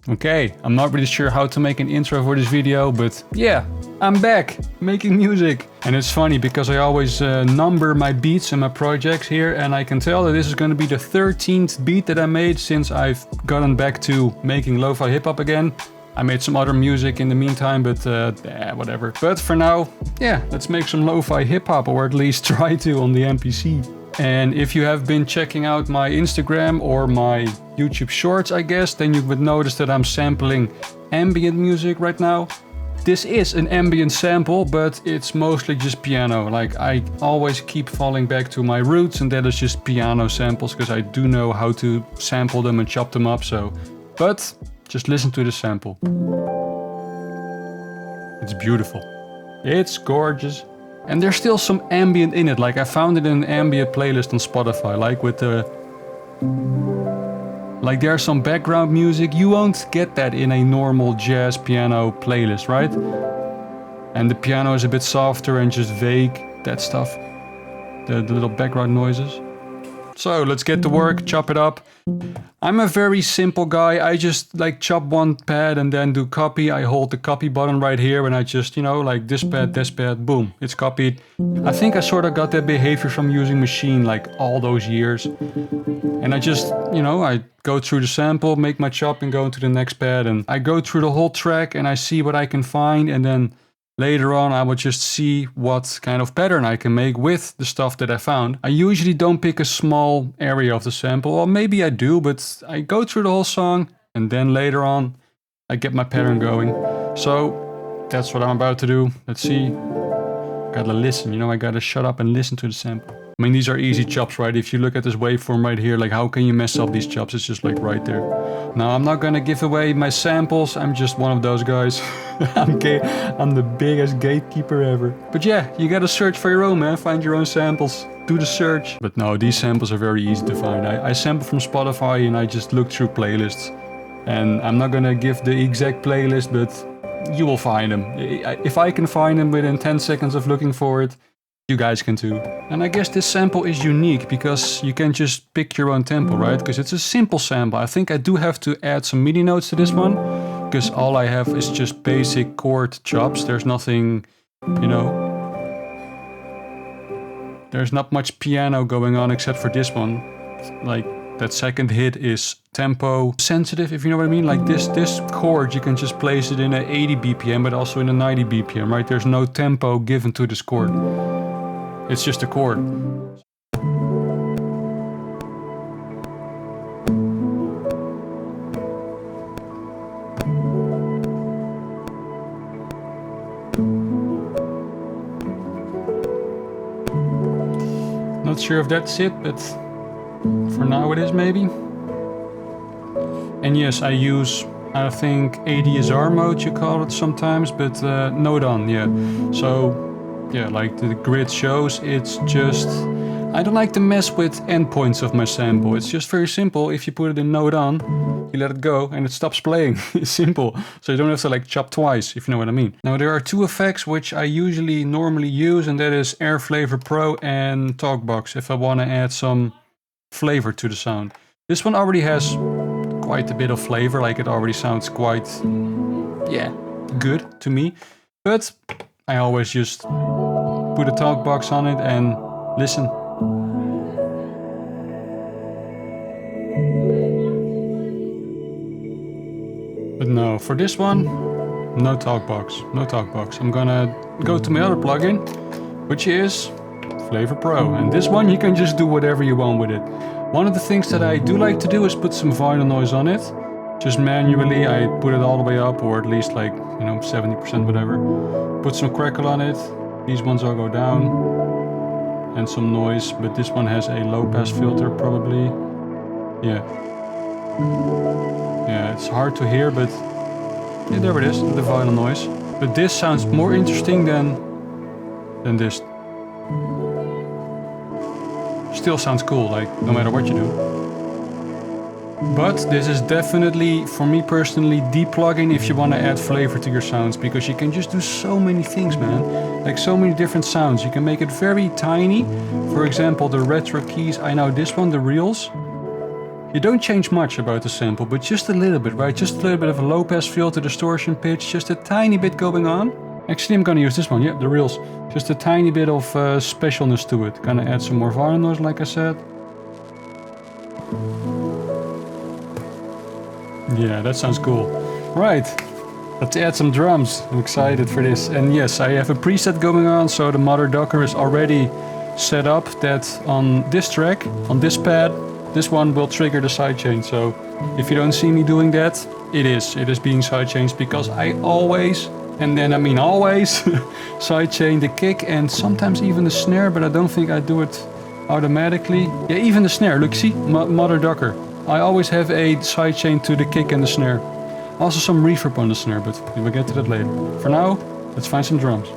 Okay, I'm not really sure how to make an intro for this video, but yeah, I'm back making music. And it's funny because I always number my beats in my projects here, and I can tell that this is going to be the 13th beat that I made since I've gotten back to making lo-fi hip-hop again. I made some other music in the meantime, but whatever. But for now, yeah, let's make some lo-fi hip-hop, or at least try to on the MPC. And if you have been checking out my Instagram or my YouTube shorts, I guess, then you would notice that I'm sampling ambient music right now. This is an ambient sample, but it's mostly just piano. Like, I always keep falling back to my roots, and that is just piano samples, because I do know how to sample them and chop them up, so... But just listen to the sample. It's beautiful. It's gorgeous. And there's still some ambient in it, like I found it in an ambient playlist on Spotify, like with the... Like there's some background music, you won't get that in a normal jazz piano playlist, right? And the piano is a bit softer and just vague, that stuff. The little background noises. So let's get to work, chop it up. I'm a very simple guy. I just like chop one pad and then do copy. I hold the copy button right here and I just, you know, like this pad, boom, it's copied. I think I sort of got that behavior from using Machine like all those years. And I just, you know, I go through the sample, make my chop and go into the next pad. And I go through the whole track and I see what I can find, and then later on, I would just see what kind of pattern I can make with the stuff that I found. I usually don't pick a small area of the sample, or maybe I do, but I go through the whole song and then later on, I get my pattern going. So that's what I'm about to do. Let's see. Gotta listen, you know, I gotta shut up and listen to the sample. I mean, these are easy chops, right? If you look at this waveform right here, like how can you mess up these chops? It's just like right there. Now, I'm not gonna give away my samples. I'm just one of those guys. I'm the biggest gatekeeper ever. But yeah, you gotta search for your own, man. Find your own samples. Do the search. But no, these samples are very easy to find. I sample from Spotify and I just look through playlists. And I'm not gonna give the exact playlist, but you will find them. If I can find them within 10 seconds of looking for it, you guys can too. And I guess this sample is unique because you can just pick your own tempo, right? Because it's a simple sample. I think I do have to add some MIDI notes to this one, because all I have is just basic chord chops. There's nothing, you know, there's not much piano going on except for this one. Like that second hit is tempo sensitive, if you know what I mean. Like this chord, you can just place it in a 80 BPM, but also in a 90 BPM, right? There's no tempo given to this chord. It's just a chord. Not sure if that's it, but for now it is maybe. And yes, I use, I think, ADSR mode you call it sometimes, but node on, yeah. So yeah, like the grid shows, it's just... I don't like to mess with endpoints of my sample. It's just very simple. If you put it in node on, you let it go and it stops playing. It's simple. So you don't have to like chop twice, if you know what I mean. Now there are two effects which I normally use, and that is Air Flavor Pro and Talkbox, if I want to add some flavor to the sound. This one already has quite a bit of flavor, like it already sounds quite, yeah, good to me. But I always just put a talk box on it and listen. But no, for this one, no talk box, no talk box. I'm gonna go to my other plugin, which is Flavor Pro. And this one, you can just do whatever you want with it. One of the things that I do like to do is put some vinyl noise on it. Just manually, I put it all the way up, or at least like, you know, 70%, whatever. Put some crackle on it. These ones all go down. And some noise, but this one has a low pass filter probably. Yeah. Yeah, it's hard to hear, but yeah, there it is, the vinyl noise. But this sounds more interesting than this. Still sounds cool, like, no matter what you do. But this is definitely, for me personally, the plugin if you want to add flavor to your sounds, because you can just do so many things, man. Like so many different sounds. You can make it very tiny. For example, the retro keys, I know this one, the reels. You don't change much about the sample, but just a little bit, right? Just a little bit of a low pass filter, distortion pitch, just a tiny bit going on. Actually, I'm gonna use this one, yeah, the reels. Just a tiny bit of specialness to it. Gonna add some more violin noise, like I said. Yeah, that sounds cool. Right, let's add some drums. I'm excited for this. And yes, I have a preset going on, so the mother Docker is already set up that on this track, on this pad, this one will trigger the sidechain. So if you don't see me doing that, it is being sidechained because I always, and then I mean always, sidechain the kick and sometimes even the snare, but I don't think I do it automatically. Yeah, even the snare, look, see, mother Docker. I always have a sidechain to the kick and the snare. Also some reverb on the snare, but we will get to that later. For now, let's find some drums.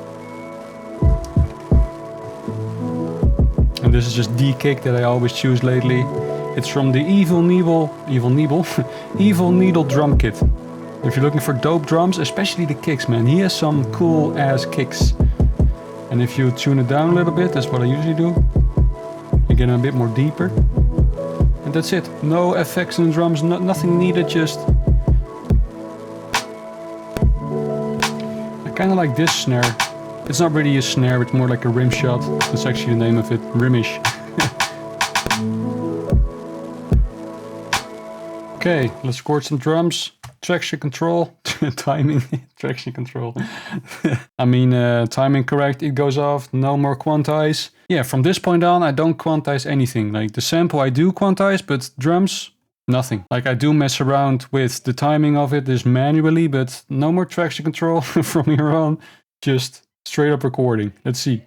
And this is just the kick that I always choose lately. It's from the Evil Needle drum kit. If you're looking for dope drums, especially the kicks, man, he has some cool ass kicks. And if you tune it down a little bit, that's what I usually do. You get a bit more deeper. And that's it. No effects on the drums, nothing needed, just... I kind of like this snare. It's not really a snare, it's more like a rim shot. That's actually the name of it, rimish. Okay, let's record some drums. Traction control, timing, traction control. I mean, timing correct, it goes off, no more quantize. Yeah, from this point on, I don't quantize anything. Like the sample I do quantize, but drums, nothing. Like I do mess around with the timing of it, just manually, but no more traction control from here on. Just straight up recording. Let's see.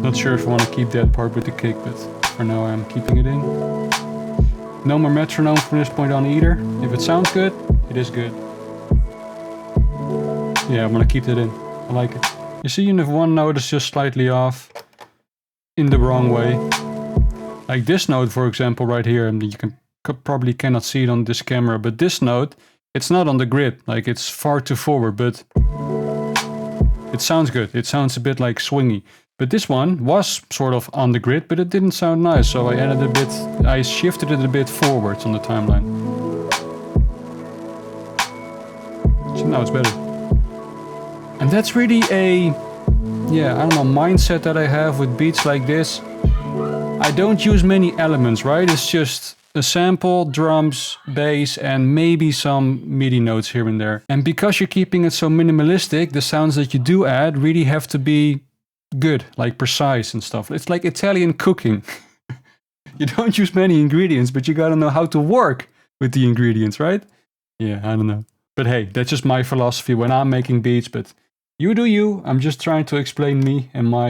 Not sure if I want to keep that part with the kick, but for now I'm keeping it in. No more metronome from this point on either. If it sounds good, it is good. Yeah, I'm gonna keep that in. I like it. You see, if one note is just slightly off in the wrong way. Like this note, for example, right here, and you probably cannot see it on this camera, but this note, it's not on the grid. Like it's far too forward, but it sounds good. It sounds a bit like swingy. But this one was sort of on the grid, but it didn't sound nice, so I added a bit, I shifted it a bit forwards on the timeline. So now it's better. And that's really a, yeah, I don't know, mindset that I have with beats like this. I don't use many elements, right? It's just a sample, drums, bass, and maybe some MIDI notes here and there. And because you're keeping it so minimalistic, the sounds that you do add really have to be good, like precise and stuff. It's like Italian cooking. You don't use many ingredients, but you gotta know how to work with the ingredients, right? Yeah, I don't know. But hey, that's just my philosophy when I'm making beats, but you do you. I'm just trying to explain me and my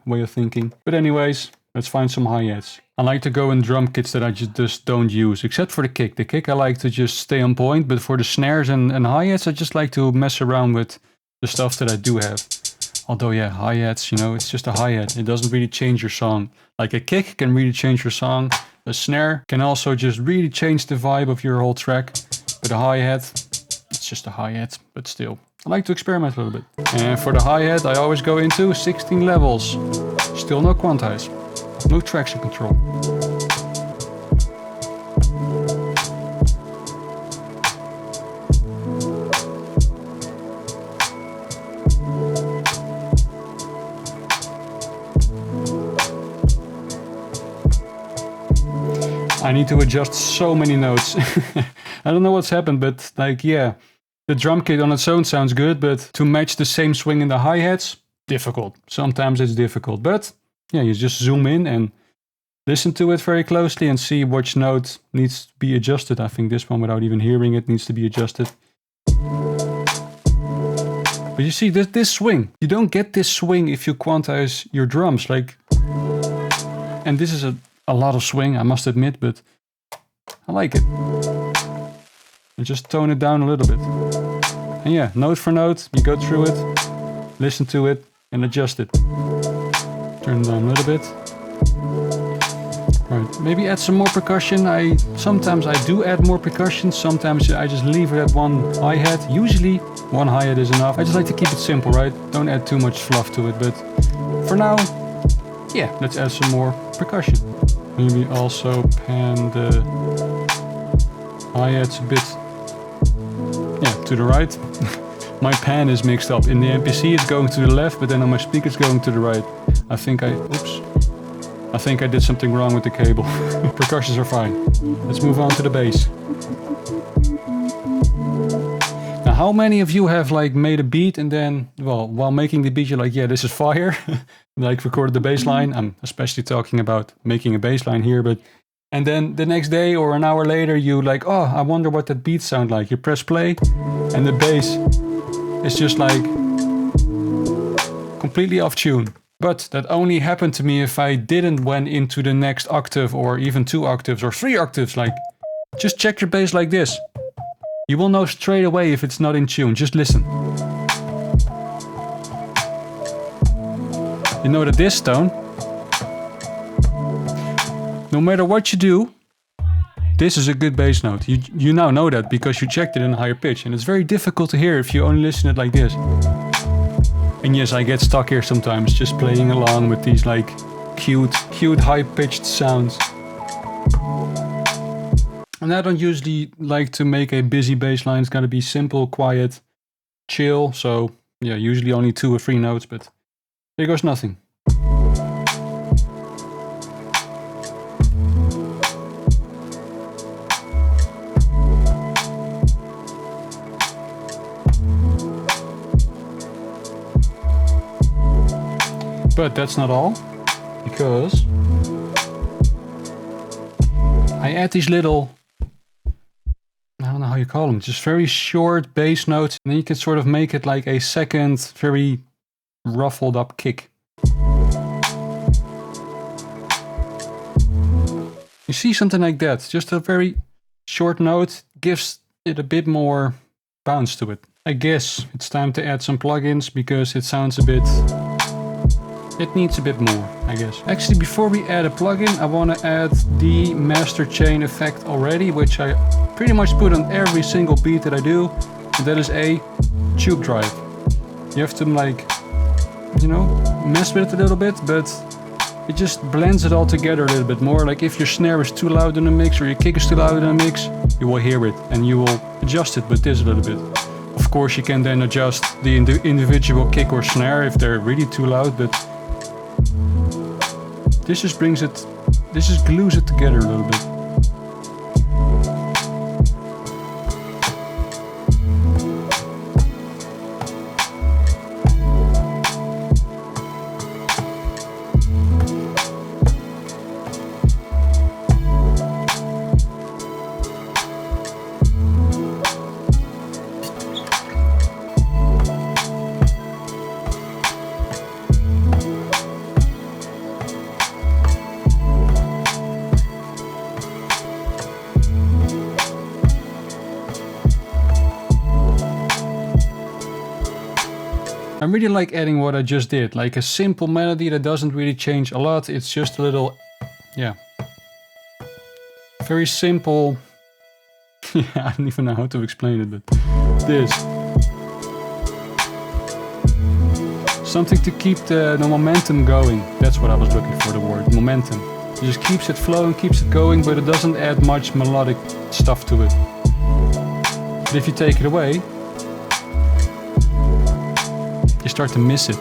way of thinking. But anyways, let's find some hi-hats. I like to go in drum kits that I just don't use, except for the kick. The kick I like to just stay on point, but for the snares and hi-hats, I just like to mess around with the stuff that I do have. Although, yeah, hi-hats, you know, it's just a hi-hat. It doesn't really change your song. Like a kick can really change your song. A snare can also just really change the vibe of your whole track. But a hi-hat, it's just a hi-hat, but still. I like to experiment a little bit. And for the hi-hat, I always go into 16 levels. Still no quantize. No traction control. I need to adjust so many notes. I don't know what's happened, but like, yeah, the drum kit on its own sounds good, but to match the same swing in the hi-hats, difficult. Sometimes it's difficult, but yeah, you just zoom in and listen to it very closely and see which note needs to be adjusted. I think this one, without even hearing it, needs to be adjusted. But you see, this swing, you don't get this swing if you quantize your drums, like, and this is a lot of swing, I must admit, but I like it. And just tone it down a little bit. And yeah, note for note, you go through it, listen to it, and adjust it. Turn it down a little bit. Right, maybe add some more percussion. Sometimes I do add more percussion, sometimes I just leave it at one hi-hat. Usually one hi-hat is enough. I just like to keep it simple, right? Don't add too much fluff to it, but for now, yeah, let's add some more percussion. Maybe also pan the hi-hats a bit, yeah, to the right. My pan is mixed up. In the MPC it's going to the left, but then on my speaker it's going to the right. I think I did something wrong with the cable. Percussions are fine. Let's move on to the bass. Now, how many of you have like made a beat and then, well, while making the beat, you're like, yeah, this is fire. Like recorded the bass line. I'm especially talking about making a bass line here, but and then the next day or an hour later, you like, oh, I wonder what that beat sound like. You press play and the bass is just like completely off tune. But that only happened to me if I didn't went into the next octave or even 2 octaves or 3 octaves. Like, just check your bass like this. You will know straight away if it's not in tune. Just listen. You know that this tone, no matter what you do, this is a good bass note. You now know that because you checked it in a higher pitch. And it's very difficult to hear if you only listen it like this. And yes, I get stuck here sometimes, just playing along with these like cute high-pitched sounds. And I don't usually like to make a busy bass line. It's gotta be simple, quiet, chill. So yeah, usually only 2 or 3 notes, but here goes nothing. But that's not all, because I add these little, I don't know how you call them, just very short bass notes, and then you can sort of make it like a second, very ruffled up kick. You see something like that, just a very short note gives it a bit more bounce to it. I guess it's time to add some plugins because it sounds a bit... It needs a bit more, I guess. Actually, before we add a plugin, I want to add the master chain effect already, which I pretty much put on every single beat that I do. And that is a tube drive. You have to like, you know, mess with it a little bit, but it just blends it all together a little bit more. Like if your snare is too loud in the mix or your kick is too loud in the mix, you will hear it and you will adjust it with this a little bit. Of course, you can then adjust the individual kick or snare if they're really too loud, but this just brings it, this just glues it together a little bit. I really like adding what I just did, like a simple melody that doesn't really change a lot. It's just a little, yeah, very simple. Yeah, I don't even know how to explain it, but this. Something to keep the momentum going. That's what I was looking for, the word, momentum. It just keeps it flowing, keeps it going, but it doesn't add much melodic stuff to it. But if you take it away, you start to miss it,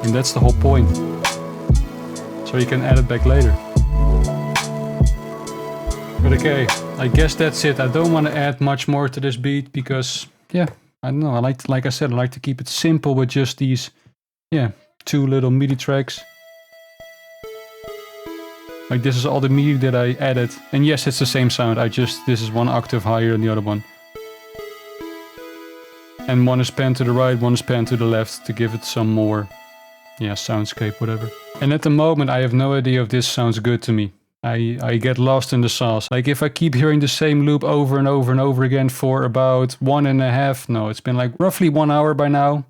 and that's the whole point. So you can add it back later. But okay, I guess that's it. I don't want to add much more to this beat because, yeah, I don't know. I like I said, I like to keep it simple with just these, yeah, 2 little MIDI tracks. Like this is all the MIDI that I added, and yes, it's the same sound. This is 1 octave higher than the other one. And one is panned to the right, one is panned to the left to give it some more, yeah, soundscape, whatever. And at the moment I have no idea if this sounds good to me. I get lost in the sauce. Like if I keep hearing the same loop over and over and over again for about 1.5, no, it's been like roughly 1 hour by now.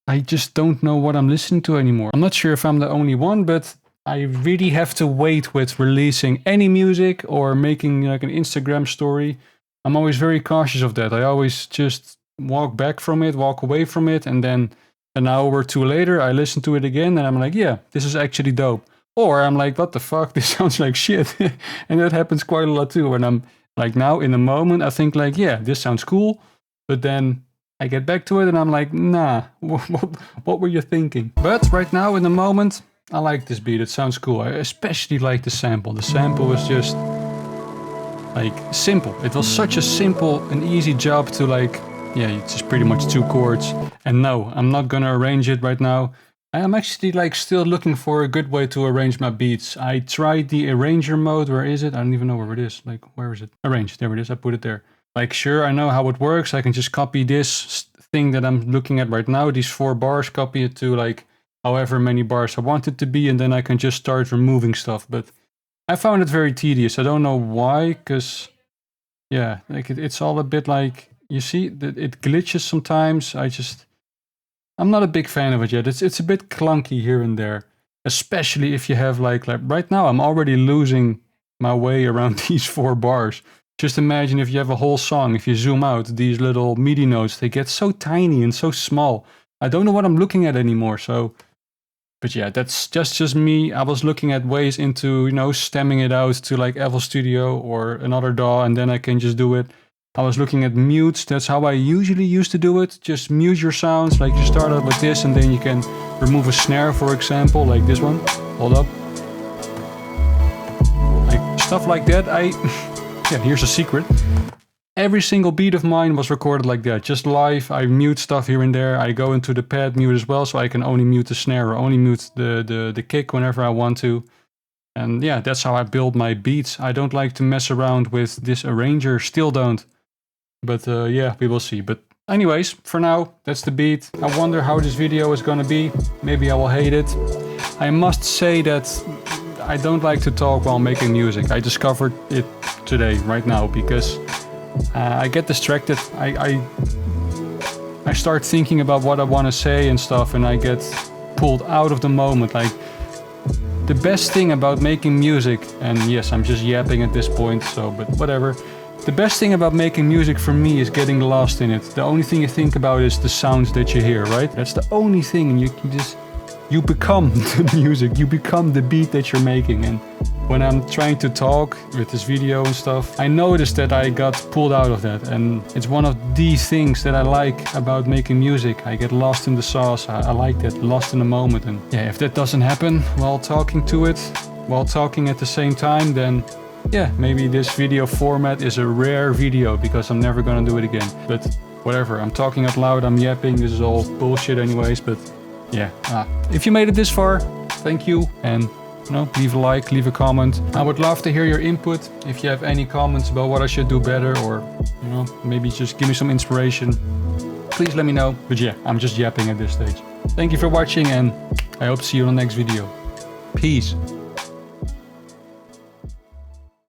I just don't know what I'm listening to anymore. I'm not sure if I'm the only one, but I really have to wait with releasing any music or making like an Instagram story. I'm always very cautious of that. I always just walk back from it, walk away from it, and then an hour or two later, I listen to it again, and I'm like, yeah, this is actually dope. Or I'm like, what the fuck? This sounds like shit. And that happens quite a lot too. When I'm like now in the moment, I think like, yeah, this sounds cool. But then I get back to it and I'm like, nah, what were you thinking? But right now in the moment, I like this beat. It sounds cool. I especially like the sample. The sample was just like simple. It was such a simple and easy job to like, yeah, it's just pretty much 2 chords. And no, I'm not gonna arrange it right now. I am actually like still looking for a good way to arrange my beats. I tried the arranger mode. Where is it? I don't even know where it is. Like, where is it? Arrange. There it is. I put it there. Like, sure, I know how it works. I can just copy this thing that I'm looking at right now, these 4 bars, copy it to like however many bars I want it to be, and then I can just start removing stuff. But I found it very tedious. I don't know why, because yeah, like it's all a bit like, you see that it glitches sometimes. I'm not a big fan of it yet. It's a bit clunky here and there, especially if you have like right now I'm already losing my way around these 4 bars. Just imagine if you have a whole song, if you zoom out, these little MIDI notes, they get so tiny and so small. I don't know what I'm looking at anymore, so... But yeah, that's just me. I was looking at ways into, you know, stemming it out to like FL Studio or another DAW, and then I can just do it. I was looking at mutes. That's how I usually used to do it. Just mute your sounds. Like you start out with this, and then you can remove a snare, for example, like this one. Hold up. Like stuff like that. Yeah, here's a secret. Every single beat of mine was recorded like that, just live. I mute stuff here and there. I go into the pad mute as well, so I can only mute the snare or only mute the kick whenever I want to. And yeah, that's how I build my beats. I don't like to mess around with this arranger, still don't. But yeah, we will see. But anyways, for now, that's the beat. I wonder how this video is gonna be. Maybe I will hate it. I must say that I don't like to talk while making music. I discovered it today, right now, because I get distracted. I start thinking about what I want to say and stuff, and I get pulled out of the moment. Like, the best thing about making music, and yes, I'm just yapping at this point, so, but whatever. The best thing about making music for me is getting lost in it. The only thing you think about is the sounds that you hear, right? That's the only thing, and you become the music, you become the beat that you're making. And when I'm trying to talk with this video and stuff, I noticed that I got pulled out of that. And it's one of the things that I like about making music. I get lost in the sauce. I like that, lost in the moment. And yeah, if that doesn't happen while talking to it, while talking at the same time, then yeah, maybe this video format is a rare video because I'm never gonna do it again. But whatever, I'm talking out loud, I'm yapping, this is all bullshit anyways, but yeah. If you made it this far, thank you, and you know, leave a like, leave a comment. I would love to hear your input. If you have any comments about what I should do better, or you know, maybe just give me some inspiration, please let me know. But yeah, I'm just yapping at this stage. Thank you for watching, and I hope to see you on the next video. Peace.